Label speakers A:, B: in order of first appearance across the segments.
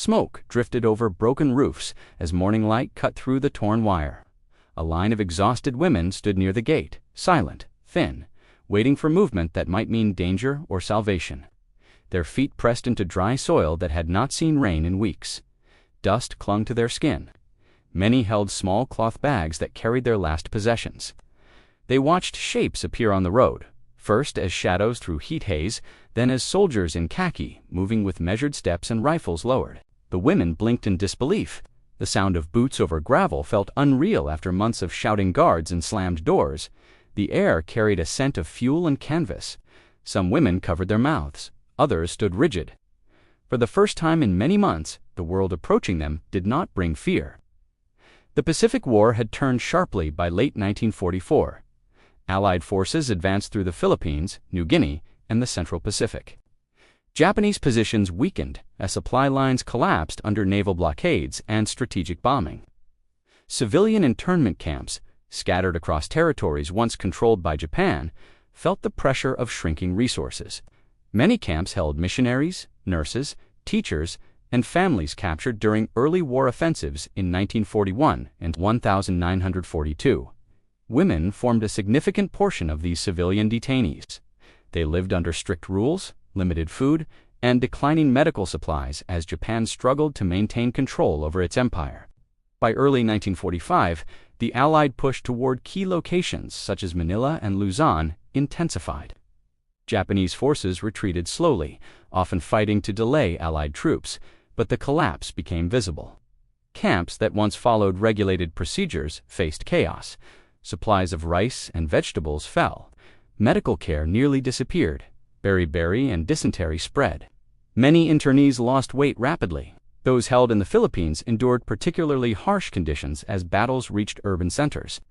A: Smoke drifted over broken roofs as morning light cut through the torn wire. A line of exhausted women stood near the gate, silent, thin, waiting for movement that might mean danger or salvation. Their feet pressed into dry soil that had not seen rain in weeks. Dust clung to their skin. Many held small cloth bags that carried their last possessions. They watched shapes appear on the road, first as shadows through heat haze, then as soldiers in khaki, moving with measured steps and rifles lowered. The women blinked in disbelief. The sound of boots over gravel felt unreal after months of shouting guards and slammed doors. The air carried a scent of fuel and canvas. Some women covered their mouths. Others stood rigid. For the first time in many months, the world approaching them did not bring fear. The Pacific War had turned sharply by late 1944. Allied forces advanced through the Philippines, New Guinea, and the Central Pacific. Japanese positions weakened as supply lines collapsed under naval blockades and strategic bombing. Civilian internment camps, scattered across territories once controlled by Japan, felt the pressure of shrinking resources. Many camps held missionaries, nurses, teachers, and families captured during early war offensives in 1941 and 1942. Women formed a significant portion of these civilian detainees. They lived under strict rules, limited food, and declining medical supplies as Japan struggled to maintain control over its empire. By early 1945, the Allied push toward key locations such as Manila and Luzon intensified. Japanese forces retreated slowly, often fighting to delay Allied troops, but the collapse became visible. Camps that once followed regulated procedures faced chaos. Supplies of rice and vegetables fell. Medical care nearly disappeared. Beriberi and dysentery spread. Many internees lost weight rapidly. Those held in the Philippines endured particularly harsh conditions as battles reached urban centers.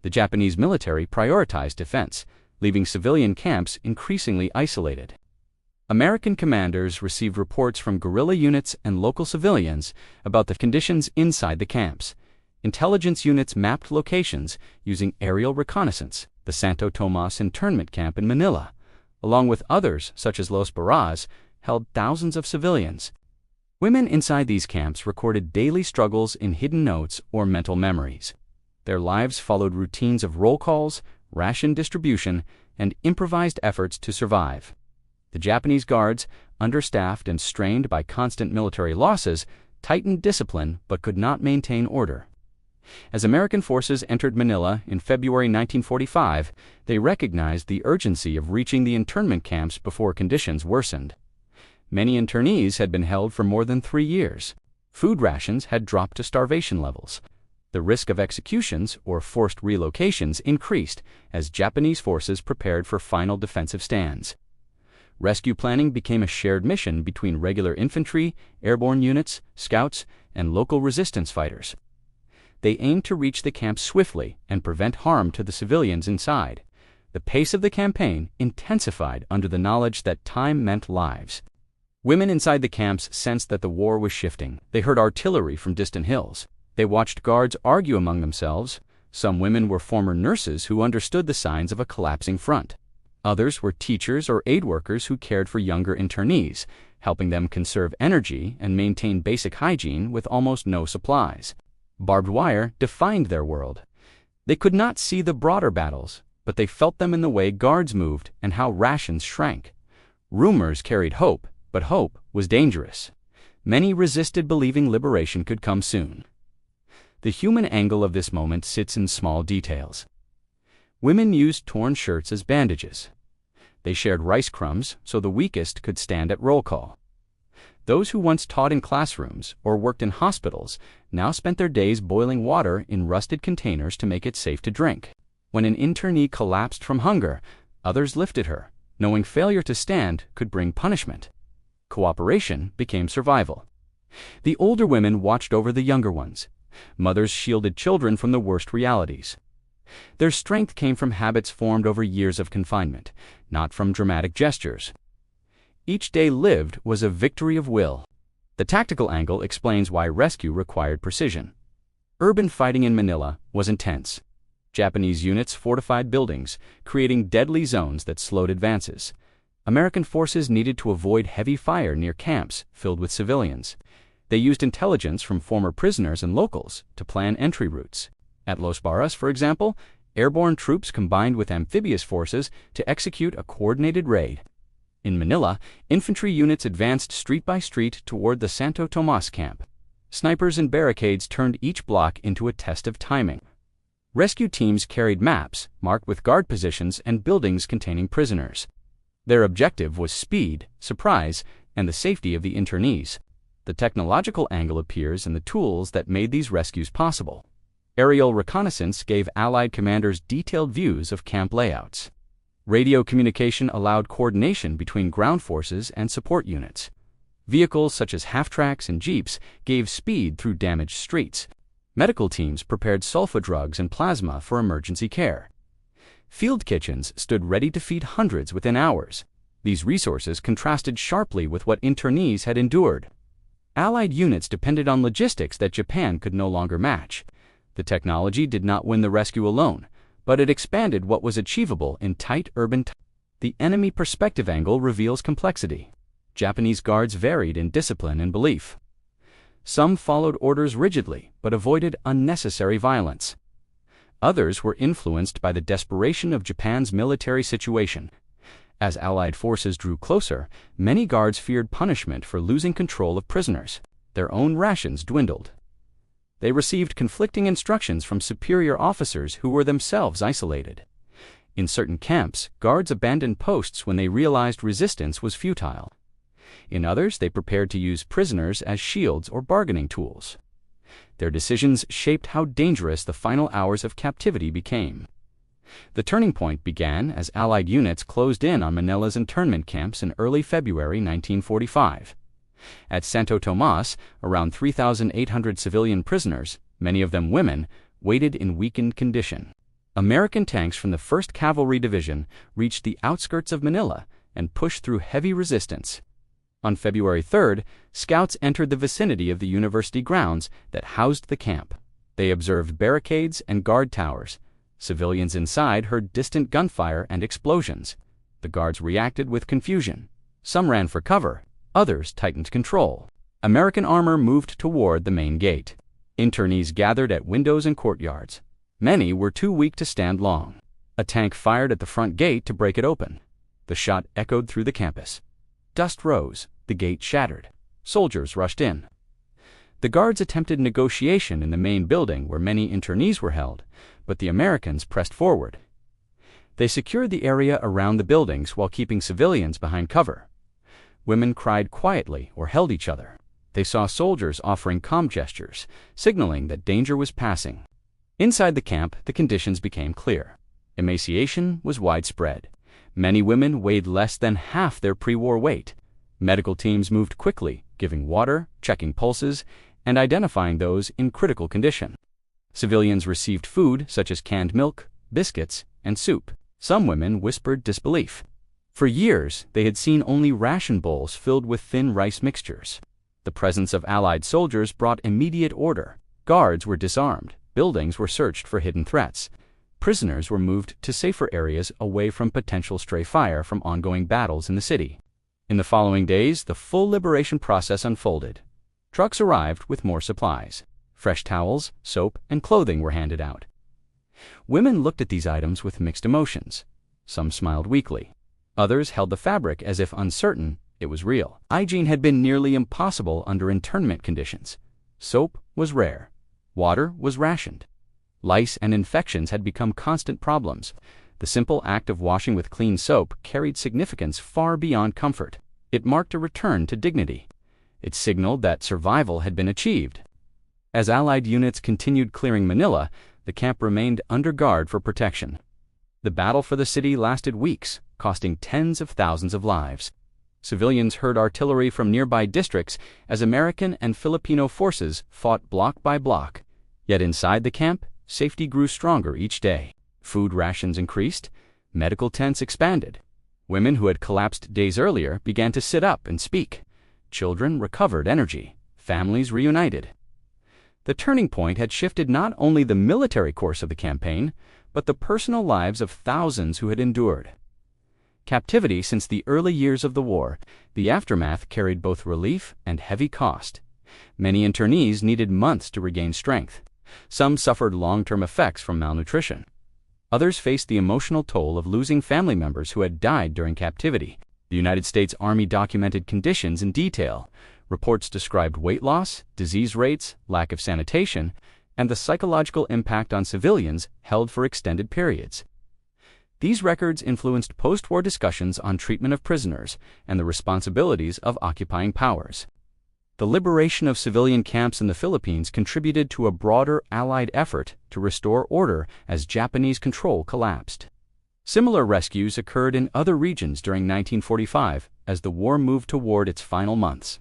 A: The Japanese military prioritized defense, leaving civilian camps increasingly isolated. American commanders received reports from guerrilla units and local civilians about the conditions inside the camps. Intelligence units mapped locations using aerial reconnaissance. The Santo Tomas internment camp in Manila, along with others such as Los Barras, held thousands of civilians. Women inside these camps recorded daily struggles in hidden notes or mental memories. Their lives followed routines of roll calls, ration distribution, and improvised efforts to survive. The Japanese guards, understaffed and strained by constant military losses, tightened discipline but could not maintain order. As American forces entered Manila in February 1945, they recognized the urgency of reaching the internment camps before conditions worsened. Many internees had been held for more than 3 years. Food rations had dropped to starvation levels. The risk of executions or forced relocations increased as Japanese forces prepared for final defensive stands. Rescue planning became a shared mission between regular infantry, airborne units, scouts, and local resistance fighters. They aimed to reach the camp swiftly and prevent harm to the civilians inside. The pace of the campaign intensified under the knowledge that time meant lives. Women inside the camps sensed that the war was shifting. They heard artillery from distant hills. They watched guards argue among themselves. Some women were former nurses who understood the signs of a collapsing front. Others were teachers or aid workers who cared for younger internees, helping them conserve energy and maintain basic hygiene with almost no supplies. Barbed wire defined their world. They could not see the broader battles, but they felt them in the way guards moved and how rations shrank. Rumors carried hope, but hope was dangerous. Many resisted believing liberation could come soon. The human angle of this moment sits in small details. Women used torn shirts as bandages. They shared rice crumbs so the weakest could stand at roll call. Those who once taught in classrooms or worked in hospitals now spent their days boiling water in rusted containers to make it safe to drink. When an internee collapsed from hunger, others lifted her, knowing failure to stand could bring punishment. Cooperation became survival. The older women watched over the younger ones. Mothers shielded children from the worst realities. Their strength came from habits formed over years of confinement, not from dramatic gestures. Each day lived was a victory of will. The tactical angle explains why rescue required precision. Urban fighting in Manila was intense. Japanese units fortified buildings, creating deadly zones that slowed advances. American forces needed to avoid heavy fire near camps filled with civilians. They used intelligence from former prisoners and locals to plan entry routes. At Los Barras, for example, airborne troops combined with amphibious forces to execute a coordinated raid. In Manila, infantry units advanced street by street toward the Santo Tomas camp. Snipers and barricades turned each block into a test of timing. Rescue teams carried maps marked with guard positions and buildings containing prisoners. Their objective was speed, surprise, and the safety of the internees. The technological angle appears in the tools that made these rescues possible. Aerial reconnaissance gave Allied commanders detailed views of camp layouts. Radio communication allowed coordination between ground forces and support units. Vehicles such as half-tracks and jeeps gave speed through damaged streets. Medical teams prepared sulfa drugs and plasma for emergency care. Field kitchens stood ready to feed hundreds within hours. These resources contrasted sharply with what internees had endured. Allied units depended on logistics that Japan could no longer match. The technology did not win the rescue alone, but it expanded what was achievable in tight urban time. The enemy perspective angle reveals complexity. Japanese guards varied in discipline and belief. Some followed orders rigidly, but avoided unnecessary violence. Others were influenced by the desperation of Japan's military situation. As Allied forces drew closer, many guards feared punishment for losing control of prisoners. Their own rations dwindled. They received conflicting instructions from superior officers who were themselves isolated. In certain camps, guards abandoned posts when they realized resistance was futile. In others, they prepared to use prisoners as shields or bargaining tools. Their decisions shaped how dangerous the final hours of captivity became. The turning point began as Allied units closed in on Manila's internment camps in early February 1945. At Santo Tomas, around 3,800 civilian prisoners, many of them women, waited in weakened condition. American tanks from the 1st Cavalry Division reached the outskirts of Manila and pushed through heavy resistance. On February 3rd, scouts entered the vicinity of the university grounds that housed the camp. They observed barricades and guard towers. Civilians inside heard distant gunfire and explosions. The guards reacted with confusion. Some ran for cover. Others tightened control. American armor moved toward the main gate. Internees gathered at windows and courtyards. Many were too weak to stand long. A tank fired at the front gate to break it open. The shot echoed through the campus. Dust rose. The gate shattered. Soldiers rushed in. The guards attempted negotiation in the main building where many internees were held, but the Americans pressed forward. They secured the area around the buildings while keeping civilians behind cover. Women cried quietly or held each other. They saw soldiers offering calm gestures, signaling that danger was passing. Inside the camp, the conditions became clear. Emaciation was widespread. Many women weighed less than half their pre-war weight. Medical teams moved quickly, giving water, checking pulses, and identifying those in critical condition. Civilians received food such as canned milk, biscuits, and soup. Some women whispered disbelief. For years, they had seen only ration bowls filled with thin rice mixtures. The presence of Allied soldiers brought immediate order. Guards were disarmed. Buildings were searched for hidden threats. Prisoners were moved to safer areas away from potential stray fire from ongoing battles in the city. In the following days, the full liberation process unfolded. Trucks arrived with more supplies. Fresh towels, soap, and clothing were handed out. Women looked at these items with mixed emotions. Some smiled weakly. Others held the fabric as if uncertain it was real. Hygiene had been nearly impossible under internment conditions. Soap was rare. Water was rationed. Lice and infections had become constant problems. The simple act of washing with clean soap carried significance far beyond comfort. It marked a return to dignity. It signaled that survival had been achieved. As Allied units continued clearing Manila, the camp remained under guard for protection. The battle for the city lasted weeks, costing tens of thousands of lives. Civilians heard artillery from nearby districts as American and Filipino forces fought block by block. Yet inside the camp, safety grew stronger each day. Food rations increased. Medical tents expanded. Women who had collapsed days earlier began to sit up and speak. Children recovered energy. Families reunited. The turning point had shifted not only the military course of the campaign, but the personal lives of thousands who had endured. Captivity since the early years of the war, the aftermath carried both relief and heavy cost. Many internees needed months to regain strength. Some suffered long-term effects from malnutrition. Others faced the emotional toll of losing family members who had died during captivity. The United States Army documented conditions in detail. Reports described weight loss, disease rates, lack of sanitation, and the psychological impact on civilians held for extended periods. These records influenced post-war discussions on treatment of prisoners and the responsibilities of occupying powers. The liberation of civilian camps in the Philippines contributed to a broader Allied effort to restore order as Japanese control collapsed. Similar rescues occurred in other regions during 1945 as the war moved toward its final months.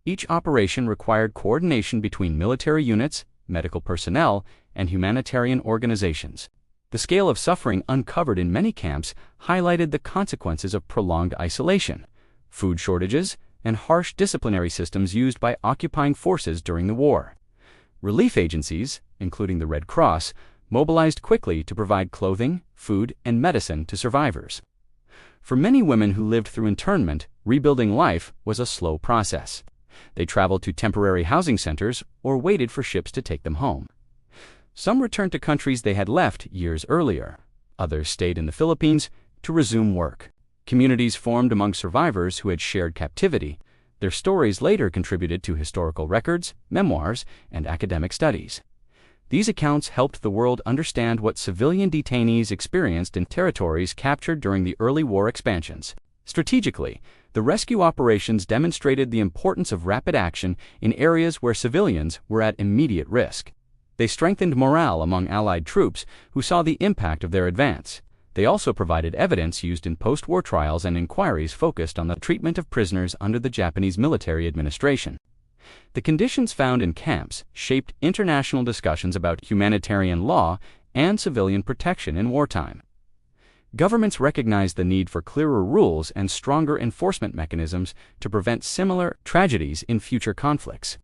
A: Each operation required coordination between military units, medical personnel, and humanitarian organizations. The scale of suffering uncovered in many camps highlighted the consequences of prolonged isolation, food shortages, and harsh disciplinary systems used by occupying forces during the war. Relief agencies, including the Red Cross, mobilized quickly to provide clothing, food, and medicine to survivors. For many women who lived through internment, rebuilding life was a slow process. They traveled to temporary housing centers or waited for ships to take them home. Some returned to countries they had left years earlier. Others stayed in the Philippines to resume work. Communities formed among survivors who had shared captivity. Their stories later contributed to historical records, memoirs, and academic studies. These accounts helped the world understand what civilian detainees experienced in territories captured during the early war expansions. Strategically, the rescue operations demonstrated the importance of rapid action in areas where civilians were at immediate risk. They strengthened morale among Allied troops who saw the impact of their advance. They also provided evidence used in post-war trials and inquiries focused on the treatment of prisoners under the Japanese military administration. The conditions found in camps shaped international discussions about humanitarian law and civilian protection in wartime. Governments recognized the need for clearer rules and stronger enforcement mechanisms to prevent similar tragedies in future conflicts.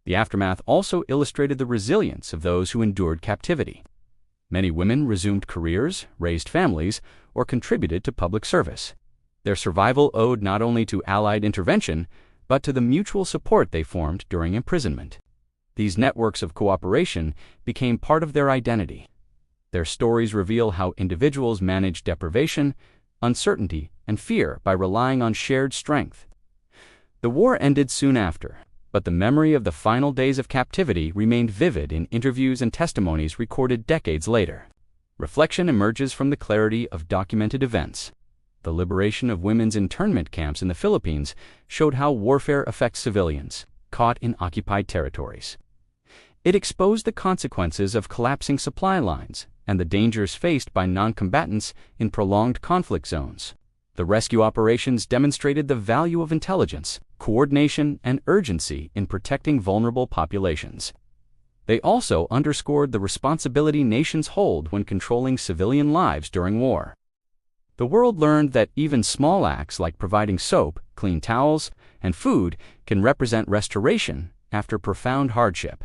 A: The aftermath also illustrated the resilience of those who endured captivity. Many women resumed careers, raised families, or contributed to public service. Their survival owed not only to Allied intervention, but to the mutual support they formed during imprisonment. These networks of cooperation became part of their identity. Their stories reveal how individuals managed deprivation, uncertainty, and fear by relying on shared strength. The war ended soon after, but the memory of the final days of captivity remained vivid in interviews and testimonies recorded decades later. Reflection emerges from the clarity of documented events. The liberation of women's internment camps in the Philippines showed how warfare affects civilians caught in occupied territories. It exposed the consequences of collapsing supply lines and the dangers faced by non-combatants in prolonged conflict zones. The rescue operations demonstrated the value of intelligence, coordination, and urgency in protecting vulnerable populations. They also underscored the responsibility nations hold when controlling civilian lives during war. The world learned that even small acts like providing soap, clean towels, and food can represent restoration after profound hardship.